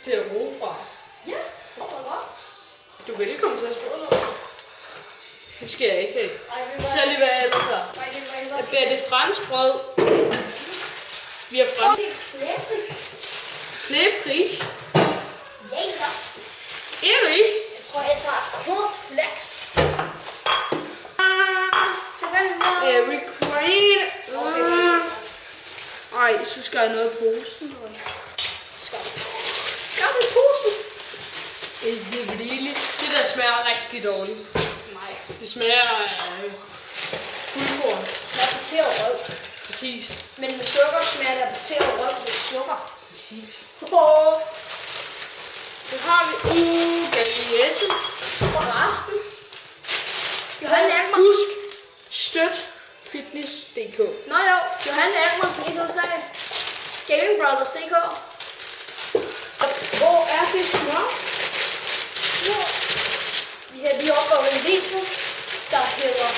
det er rugefras. Ja, det var godt. Du er velkommen til at få noget. Det skal jeg ikke have. Så lige hvad ellers her. Jeg beder det franskbrød. Vi har Klæbrig. Ja. Erik. Jeg tror, jeg tager cornflakes. Erik Green. Ej, så skal jeg noget i posen. Skal du i posen? Is det really? Det der smager rigtig dårligt. Nej. Det smager fuldkorn. Det smager pateret røv. Præcis. Men med sukker smager det af pateret røv med sukker. Præcis. Oh. Så har vi Galiesse. Og resten. Johan Erkman. Husk, støt fitness.dk. Nå jo, Johan Erkman fra Israel. Gamingbrothers.dk. Hvor er det smør? Jo. Vi har lige opgået en video, der hedder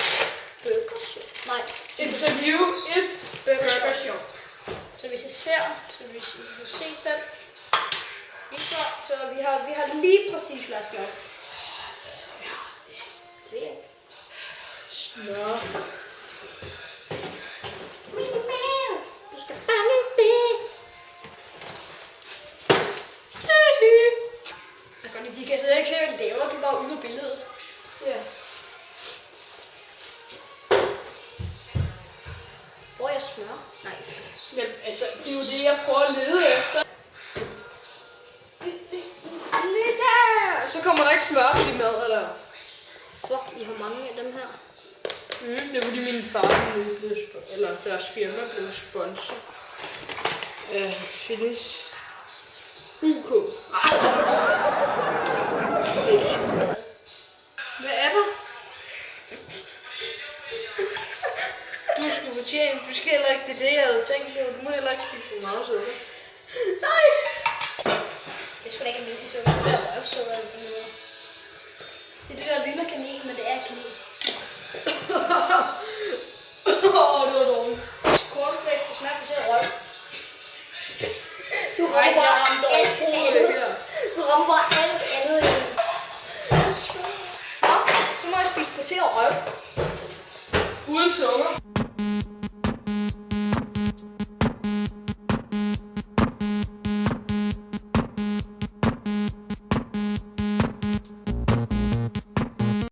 Burger Show. Nej. Interview et Burger Show. Så hvis I ser, så hvis I kan se den. Så vi har lige præcis lagt op. Smør. Du skal fange det. Jeg kan lide, de kan slet ikke se, hvad de laver. De er bare ude af billedet. Ja. Hvor er jeg smør? Nej. Men altså, det er jo det, jeg prøver at lede efter. Lige der! Så kommer der ikke smør på de mad, eller? Fuck, I har mange af dem her. Det er fordi min far eller deres firma blev sponset. Fitness. UK. Hvad er der? Du skulle fortjene. Du skal heller ikke det, jeg havde tænkt på. Du må heller ikke spise for meget sukker. Nej! Det skulle da ikke almindelig sukker. Det er røvsukker. Det er det, der ligner kanel, men det er kanel. Det var dårligt. Cornflakes, det smager baseret røv. Du Nej, rammer jeg ramte bare alt overhovedet andet. Du rammer bare alt andet end. Nå, så må jeg spise baseret røv. Uden sukker.